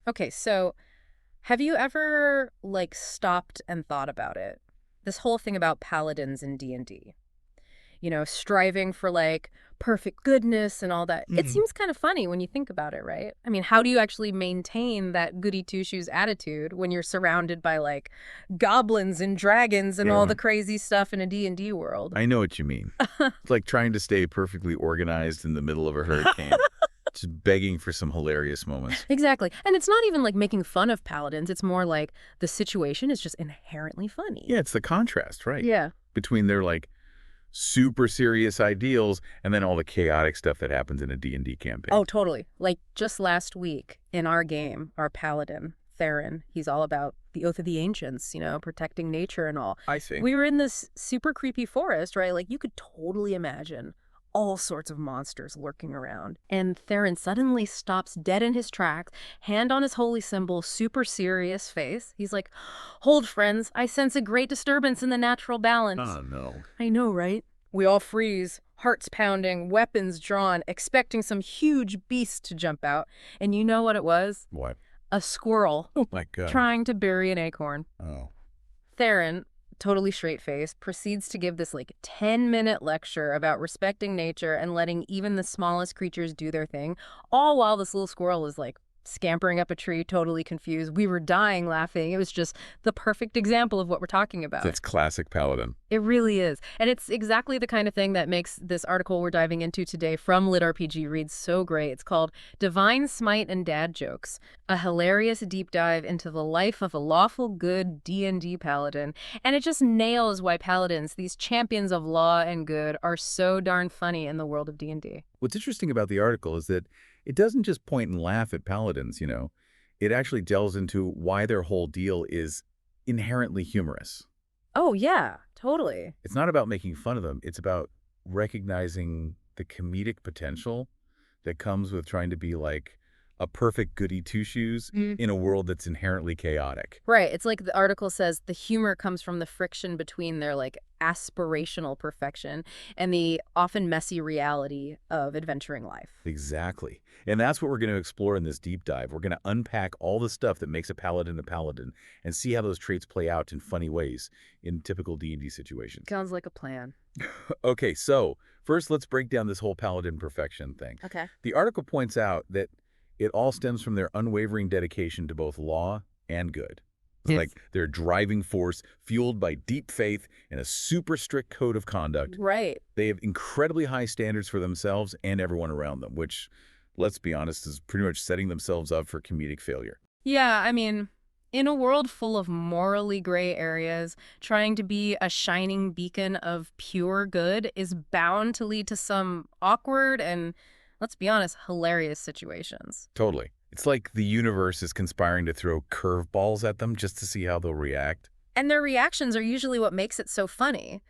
Okay, so have you ever, like, stopped and thought about it? This whole thing about paladins in D&D. Striving for, like, perfect goodness and all that. It Hmm. seems kind of funny when you think about it, right? I mean, how do you actually maintain that goody-two-shoes attitude when you're surrounded by, like, goblins and dragons and all Yeah, the crazy stuff in a D&D world? I know what you mean. It's like trying to stay perfectly organized in the middle of a hurricane, just begging for some hilarious moments. Exactly. And it's not even, like, making fun of paladins. It's more like the situation is just inherently funny. Yeah, it's the contrast, right? Yeah. Between their like super serious ideals and then all the chaotic stuff that happens in a D&D campaign. Oh, totally. Like, just last week in our game, our paladin, Theron, he's all about the Oath of the Ancients, protecting nature and all. I see. We were in this super creepy forest, right? Like, you could totally imagine all sorts of monsters lurking around. And Theron suddenly stops dead in his tracks, hand on his holy symbol, super serious face. He's like, "Hold, friends, I sense a great disturbance in the natural balance." Oh, no. I know, right? We all freeze, hearts pounding, weapons drawn, expecting some huge beast to jump out. And you know what it was? What? A squirrel Oh, my God. trying to bury an acorn. Oh. Theron, totally straight-faced, proceeds to give this like 10-minute lecture about respecting nature and letting even the smallest creatures do their thing, all while this little squirrel is like scampering up a tree, totally confused. We were dying laughing. It was just the perfect example of what we're talking about. That's classic Paladin. It really is. And it's exactly the kind of thing that makes this article we're diving into today from LitRPG Reads so great. It's called Divine Smite and Dad Jokes, a hilarious deep dive into the life of a lawful good D&D paladin. And it just nails why paladins, these champions of law and good, are so darn funny in the world of D&D. What's interesting about the article is that it doesn't just point and laugh at Paladins, It actually delves into why their whole deal is inherently humorous. Oh, yeah, totally. It's not about making fun of them. It's about recognizing the comedic potential that comes with trying to be like a perfect goody two-shoes in a world that's inherently chaotic. Right. It's like the article says the humor comes from the friction between their like aspirational perfection and the often messy reality of adventuring life. Exactly. And that's what we're going to explore in this deep dive. We're going to unpack all the stuff that makes a paladin and see how those traits play out in funny ways in typical D&D situations. Sounds like a plan. Okay, so first let's break down this whole paladin perfection thing. Okay. The article points out that it all stems from their unwavering dedication to both law and good. It's Yes. like their driving force, fueled by deep faith and a super strict code of conduct. Right. They have incredibly high standards for themselves and everyone around them, which, let's be honest, is pretty much setting themselves up for comedic failure. Yeah, I mean, in a world full of morally gray areas, trying to be a shining beacon of pure good is bound to lead to some awkward and, let's be honest, hilarious situations. Totally. It's like the universe is conspiring to throw curveballs at them just to see how they'll react. And their reactions are usually what makes it so funny.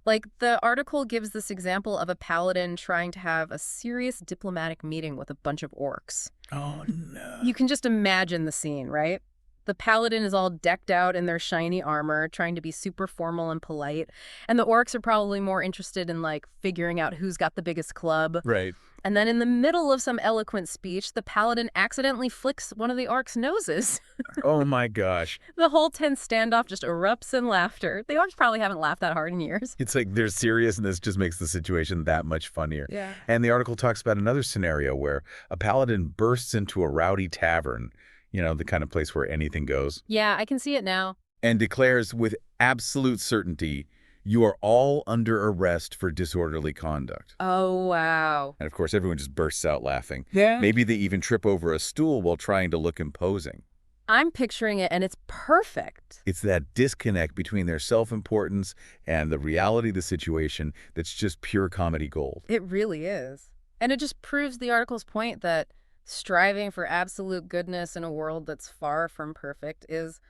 Like, the article gives this example of a paladin trying to have a serious diplomatic meeting with a bunch of orcs. Oh, no. You can just imagine the scene, right? The paladin is all decked out in their shiny armor, trying to be super formal and polite. And the orcs are probably more interested in, like, figuring out who's got the biggest club. Right. And then in the middle of some eloquent speech, the paladin accidentally flicks one of the orcs' noses. Oh, my gosh. The whole tense standoff just erupts in laughter. The orcs probably haven't laughed that hard in years. It's like they're serious, and this just makes the situation that much funnier. Yeah. And the article talks about another scenario where a paladin bursts into a rowdy tavern, the kind of place where anything goes, Yeah, I can see it now. and declares with absolute certainty, "You are all under arrest for disorderly conduct." Oh, wow. And of course, everyone just bursts out laughing. Yeah. Maybe they even trip over a stool while trying to look imposing. I'm picturing it, and it's perfect. It's that disconnect between their self-importance and the reality of the situation that's just pure comedy gold. It really is. And it just proves the article's point that striving for absolute goodness in a world that's far from perfect is,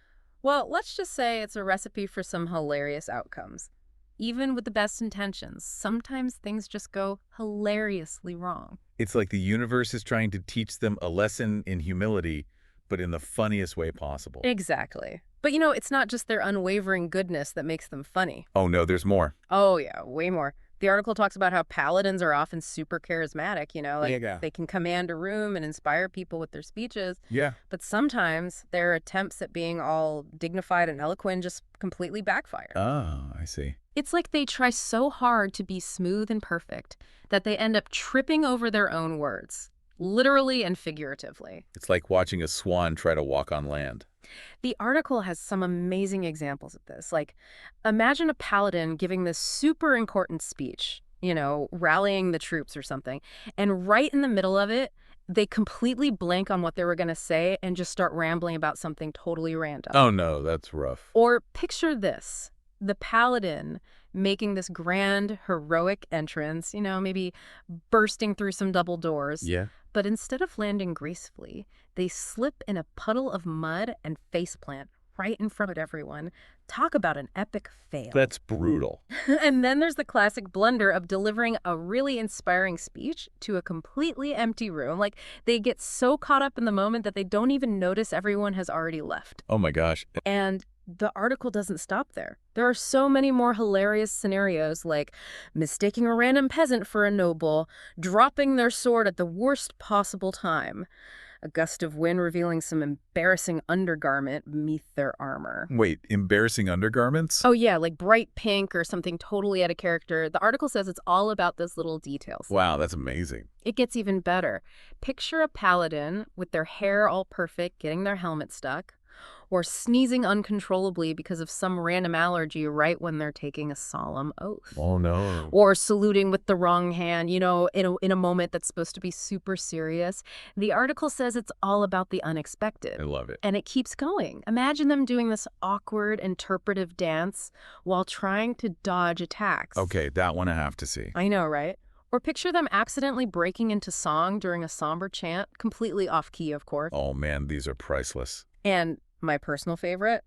well, let's just say it's a recipe for some hilarious outcomes. Even with the best intentions, sometimes things just go hilariously wrong. It's like the universe is trying to teach them a lesson in humility, but in the funniest way possible. Exactly. But it's not just their unwavering goodness that makes them funny. Oh no, there's more. Oh, yeah, way more. The article talks about how paladins are often super charismatic, like Yeah. they can command a room and inspire people with their speeches. Yeah. But sometimes their attempts at being all dignified and eloquent just completely backfire. Oh, I see. It's like they try so hard to be smooth and perfect that they end up tripping over their own words, literally and figuratively. It's like watching a swan try to walk on land. The article has some amazing examples of this. Like, imagine a paladin giving this super important speech, rallying the troops or something, and right in the middle of it, they completely blank on what they were going to say and just start rambling about something totally random. Oh, no, that's rough. Or picture this, the paladin making this grand, heroic entrance, maybe bursting through some double doors. Yeah. But instead of landing gracefully, they slip in a puddle of mud and faceplant right in front of everyone. Talk about an epic fail. That's brutal. And then there's the classic blunder of delivering a really inspiring speech to a completely empty room. Like, they get so caught up in the moment that they don't even notice everyone has already left. Oh, my gosh. And the article doesn't stop there. There are so many more hilarious scenarios, like mistaking a random peasant for a noble, dropping their sword at the worst possible time, a gust of wind revealing some embarrassing undergarment beneath their armor. Wait, embarrassing undergarments? Oh yeah, like bright pink or something totally out of character. The article says it's all about those little details. Wow, that's amazing. It gets even better. Picture a paladin with their hair all perfect, getting their helmet stuck, or sneezing uncontrollably because of some random allergy right when they're taking a solemn oath. Oh, no. Or saluting with the wrong hand, in a moment that's supposed to be super serious. The article says it's all about the unexpected. I love it. And it keeps going. Imagine them doing this awkward interpretive dance while trying to dodge attacks. Okay, that one I have to see. I know, right? Or picture them accidentally breaking into song during a somber chant, completely off-key, of course. Oh, man, these are priceless. And my personal favorite,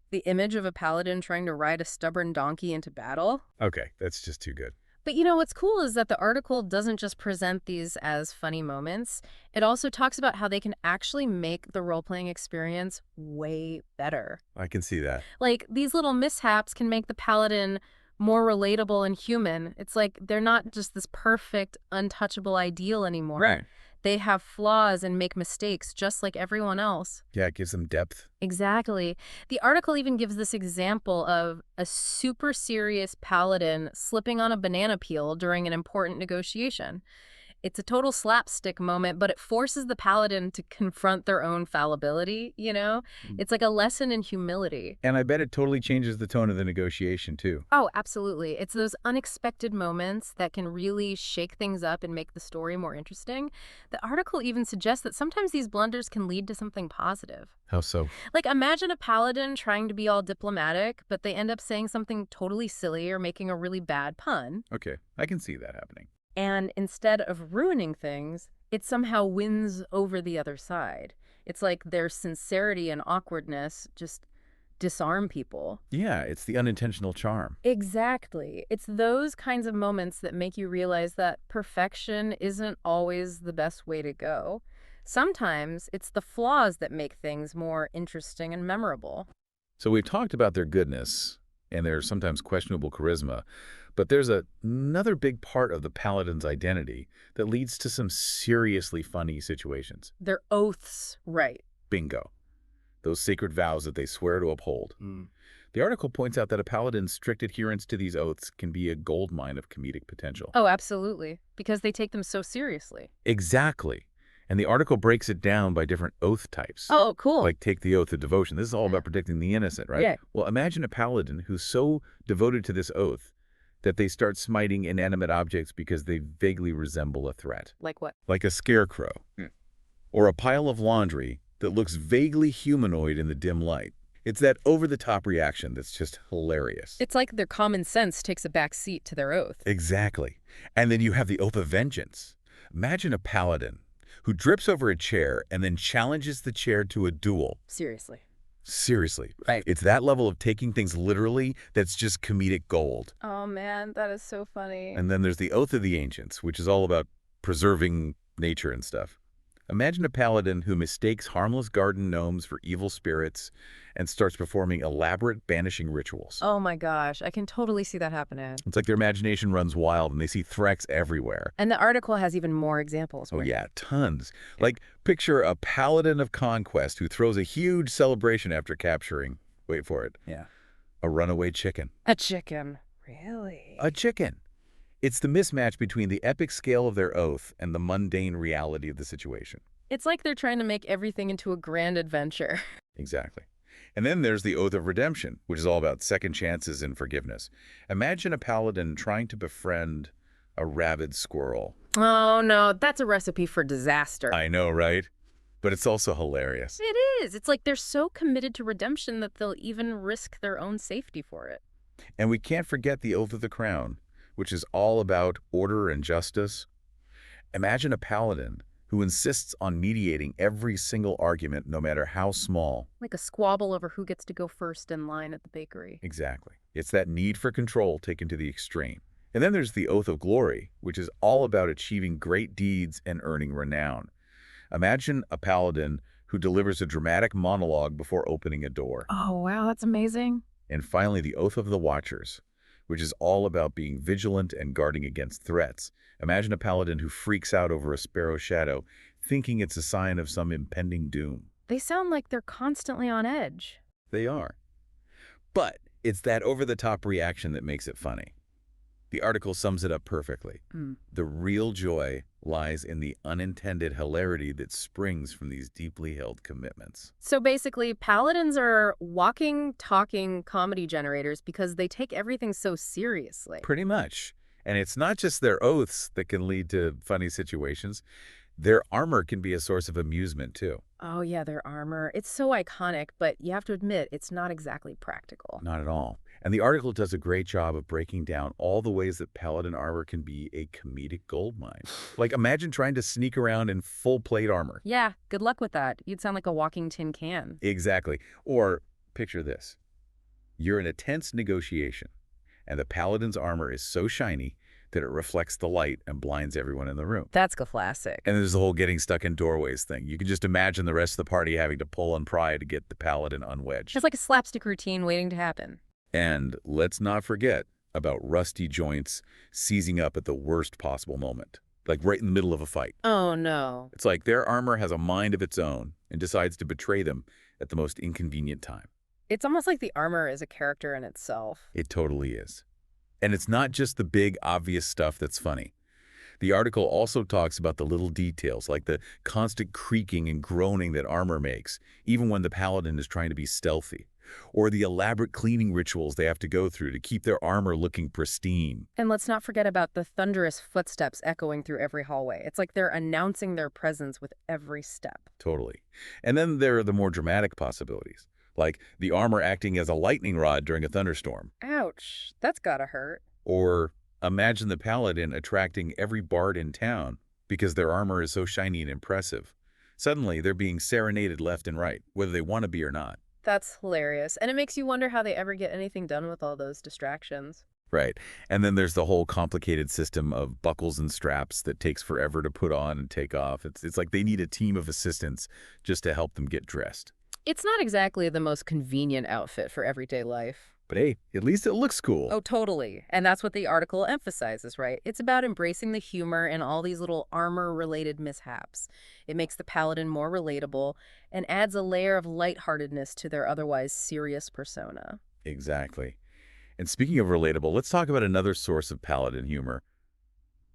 the image of a paladin trying to ride a stubborn donkey into battle. Okay, that's just too good. But what's cool is that the article doesn't just present these as funny moments. It also talks about how they can actually make the role-playing experience way better. I can see that. Like, these little mishaps can make the paladin more relatable and human. It's like they're not just this perfect, untouchable ideal anymore. Right. They have flaws and make mistakes just like everyone else. Yeah, it gives them depth. Exactly. The article even gives this example of a super serious paladin slipping on a banana peel during an important negotiation. It's a total slapstick moment, but it forces the paladin to confront their own fallibility, It's like a lesson in humility. And I bet it totally changes the tone of the negotiation, too. Oh, absolutely. It's those unexpected moments that can really shake things up and make the story more interesting. The article even suggests that sometimes these blunders can lead to something positive. How so? Like, imagine a paladin trying to be all diplomatic, but they end up saying something totally silly or making a really bad pun. Okay, I can see that happening. And instead of ruining things, it somehow wins over the other side. It's like their sincerity and awkwardness just disarm people. Yeah, it's the unintentional charm. Exactly. It's those kinds of moments that make you realize that perfection isn't always the best way to go. Sometimes it's the flaws that make things more interesting and memorable. So we've talked about their goodness and their sometimes questionable charisma, but there's another big part of the Paladin's identity that leads to some seriously funny situations. Their oaths, right. Bingo. Those sacred vows that they swear to uphold. The article points out that a Paladin's strict adherence to these oaths can be a goldmine of comedic potential. Oh, absolutely. Because they take them so seriously. Exactly. And the article breaks it down by different oath types. Oh, cool. Like take the oath of devotion. This is all about protecting the innocent, right? Yeah. Well, imagine a paladin who's so devoted to this oath that they start smiting inanimate objects because they vaguely resemble a threat. Like what? Like a scarecrow. Or a pile of laundry that looks vaguely humanoid in the dim light. It's that over-the-top reaction that's just hilarious. It's like their common sense takes a back seat to their oath. Exactly. And then you have the oath of vengeance. Imagine a paladin who drips over a chair and then challenges the chair to a duel. Seriously. Seriously. Right. It's that level of taking things literally that's just comedic gold. Oh, man, that is so funny. And then there's the Oath of the Ancients, which is all about preserving nature and stuff. Imagine a paladin who mistakes harmless garden gnomes for evil spirits and starts performing elaborate banishing rituals. Oh my gosh, I can totally see that happening. It's like their imagination runs wild and they see threats everywhere. And the article has even more examples. Oh Where, yeah, tons. yeah. Like, picture a paladin of conquest who throws a huge celebration after capturing, wait for it, Yeah. a runaway chicken. A chicken. Really? A chicken. It's the mismatch between the epic scale of their oath and the mundane reality of the situation. It's like they're trying to make everything into a grand adventure. Exactly. And then there's the Oath of Redemption, which is all about second chances and forgiveness. Imagine a paladin trying to befriend a rabid squirrel. Oh no, that's a recipe for disaster. I know, right? But it's also hilarious. It is. It's like they're so committed to redemption that they'll even risk their own safety for it. And we can't forget the Oath of the Crown, which is all about order and justice. Imagine a paladin who insists on mediating every single argument, no matter how small. Like a squabble over who gets to go first in line at the bakery. Exactly. It's that need for control taken to the extreme. And then there's the Oath of Glory, which is all about achieving great deeds and earning renown. Imagine a paladin who delivers a dramatic monologue before opening a door. Oh wow, that's amazing. And finally, the Oath of the Watchers, which is all about being vigilant and guarding against threats. Imagine a paladin who freaks out over a sparrow shadow, thinking it's a sign of some impending doom. They sound like they're constantly on edge. They are. But it's that over-the-top reaction that makes it funny. The article sums it up perfectly. The real joy lies in the unintended hilarity that springs from these deeply held commitments. So basically, paladins are walking, talking comedy generators because they take everything so seriously. Pretty much. And it's not just their oaths that can lead to funny situations. Their armor can be a source of amusement, too. Oh yeah, their armor. It's so iconic, but you have to admit, it's not exactly practical. Not at all. And the article does a great job of breaking down all the ways that paladin armor can be a comedic goldmine. Like, imagine trying to sneak around in full plate armor. Yeah, good luck with that. You'd sound like a walking tin can. Exactly. Or picture this. You're in a tense negotiation, and the paladin's armor is so shiny that it reflects the light and blinds everyone in the room. That's classic. And there's the whole getting stuck in doorways thing. You can just imagine the rest of the party having to pull and pry to get the paladin unwedged. It's like a slapstick routine waiting to happen. And let's not forget about rusty joints seizing up at the worst possible moment, like right in the middle of a fight. Oh no. It's like their armor has a mind of its own and decides to betray them at the most inconvenient time. It's almost like the armor is a character in itself. It totally is. And it's not just the big, obvious stuff that's funny. The article also talks about the little details, like the constant creaking and groaning that armor makes, even when the paladin is trying to be stealthy, or the elaborate cleaning rituals they have to go through to keep their armor looking pristine. And let's not forget about the thunderous footsteps echoing through every hallway. It's like they're announcing their presence with every step. Totally. And then there are the more dramatic possibilities, like the armor acting as a lightning rod during a thunderstorm. Ouch, that's gotta hurt. Or imagine the paladin attracting every bard in town because their armor is so shiny and impressive. Suddenly, they're being serenaded left and right, whether they want to be or not. That's hilarious. And it makes you wonder how they ever get anything done with all those distractions. Right. And then there's the whole complicated system of buckles and straps that takes forever to put on and take off. It's like they need a team of assistants just to help them get dressed. It's not exactly the most convenient outfit for everyday life. But hey, at least it looks cool. Oh, totally. And that's what the article emphasizes, right? It's about embracing the humor in all these little armor-related mishaps. It makes the paladin more relatable and adds a layer of lightheartedness to their otherwise serious persona. Exactly. And speaking of relatable, let's talk about another source of paladin humor.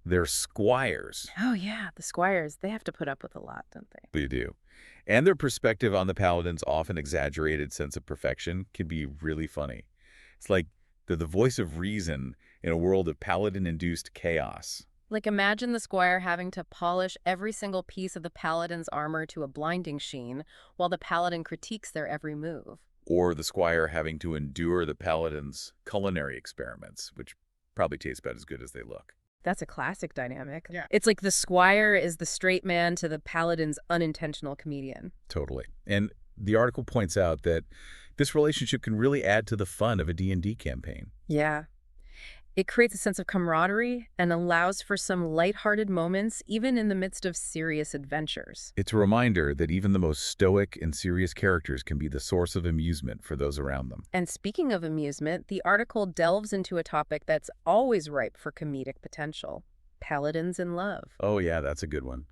They're squires. Oh, yeah. The squires, they have to put up with a lot, don't they? They do. And their perspective on the paladin's often exaggerated sense of perfection can be really funny. It's like they're the voice of reason in a world of paladin-induced chaos. Like, imagine the squire having to polish every single piece of the paladin's armor to a blinding sheen while the paladin critiques their every move. Or the squire having to endure the paladin's culinary experiments, which probably taste about as good as they look. That's a classic dynamic. Yeah. It's like the squire is the straight man to the paladin's unintentional comedian. Totally. And the article points out that this relationship can really add to the fun of a D&D campaign. Yeah. It creates a sense of camaraderie and allows for some lighthearted moments, even in the midst of serious adventures. It's a reminder that even the most stoic and serious characters can be the source of amusement for those around them. And speaking of amusement, the article delves into a topic that's always ripe for comedic potential: paladins in love. Oh yeah, that's a good one.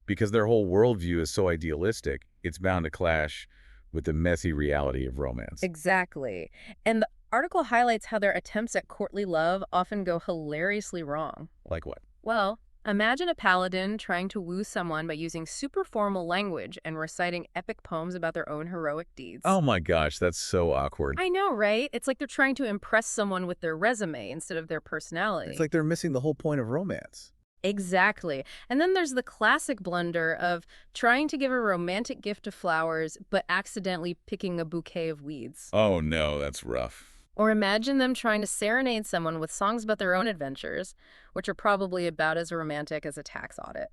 Because their whole worldview is so idealistic, it's bound to clash with the messy reality of romance. Exactly. And the article highlights how their attempts at courtly love often go hilariously wrong. Like what? Well, imagine a paladin trying to woo someone by using super formal language and reciting epic poems about their own heroic deeds. Oh my gosh, that's so awkward. I know, right? It's like they're trying to impress someone with their resume instead of their It's personality. like they're missing the whole point of romance. Exactly. And then there's the classic blunder of trying to give a romantic gift of flowers, but accidentally picking a bouquet of weeds. Oh no, that's rough. Or imagine them trying to serenade someone with songs about their own adventures, which are probably about as romantic as a tax audit.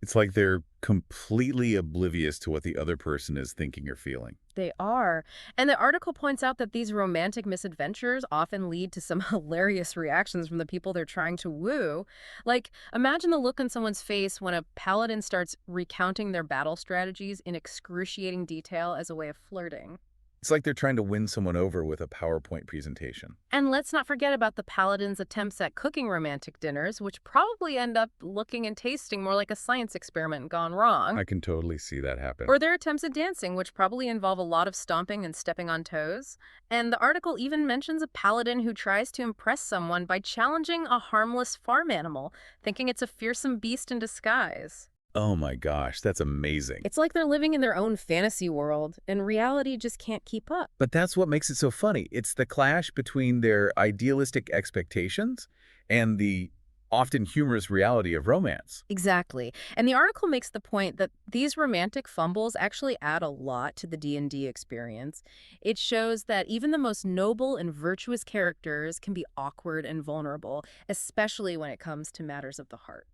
It's like they're completely oblivious to what the other person is thinking or feeling. They are. And the article points out that these romantic misadventures often lead to some hilarious reactions from the people they're trying to woo. Like, imagine the look on someone's face when a paladin starts recounting their battle strategies in excruciating detail as a way of flirting. It's like they're trying to win someone over with a PowerPoint presentation. And let's not forget about the paladin's attempts at cooking romantic dinners, which probably end up looking and tasting more like a science experiment gone wrong. I can totally see that happen. Or their attempts at dancing, which probably involve a lot of stomping and stepping on toes. And the article even mentions a paladin who tries to impress someone by challenging a harmless farm animal, thinking it's a fearsome beast in disguise. Oh my gosh, that's amazing. It's like they're living in their own fantasy world, and reality just can't keep up. But that's what makes it so funny. It's the clash between their idealistic expectations and the often humorous reality of romance. Exactly. And the article makes the point that these romantic fumbles actually add a lot to the D&D experience. It shows that even the most noble and virtuous characters can be awkward and vulnerable, especially when it comes to matters of the heart.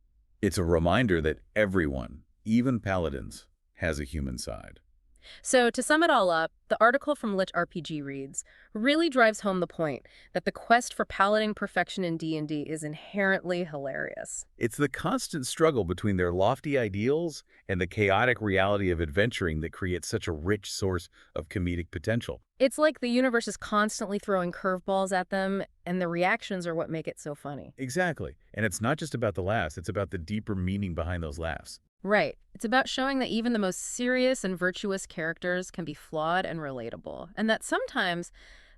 It's a reminder that everyone, even paladins, has a human side. So to sum it all up, the article from LitRPG Reads really drives home the point that the quest for paladin perfection in D&D is inherently hilarious. It's the constant struggle between their lofty ideals and the chaotic reality of adventuring that creates such a rich source of comedic potential. It's like the universe is constantly throwing curveballs at them, and the reactions are what make it so funny. Exactly. And it's not just about the laughs, it's about the deeper meaning behind those laughs. Right. It's about showing that even the most serious and virtuous characters can be flawed and relatable, and that sometimes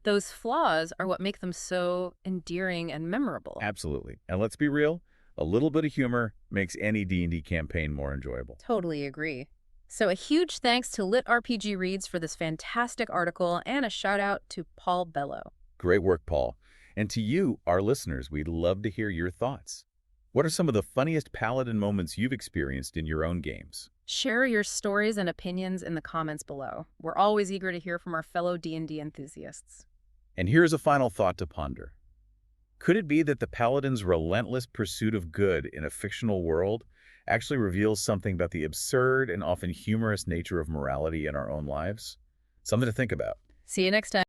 those flaws are what make them so endearing and memorable. Absolutely. And let's be real, a little bit of humor makes any D&D campaign more enjoyable. Totally agree. So a huge thanks to LitRPG Reads for this fantastic article, and a shout out to Paul Bello. Great work, Paul. And to you, our listeners, we'd love to hear your thoughts. What are some of the funniest paladin moments you've experienced in your own games? Share your stories and opinions in the comments below. We're always eager to hear from our fellow D&D enthusiasts. And here's a final thought to ponder. Could it be that the paladin's relentless pursuit of good in a fictional world actually reveals something about the absurd and often humorous nature of morality in our own lives? Something to think about. See you next time.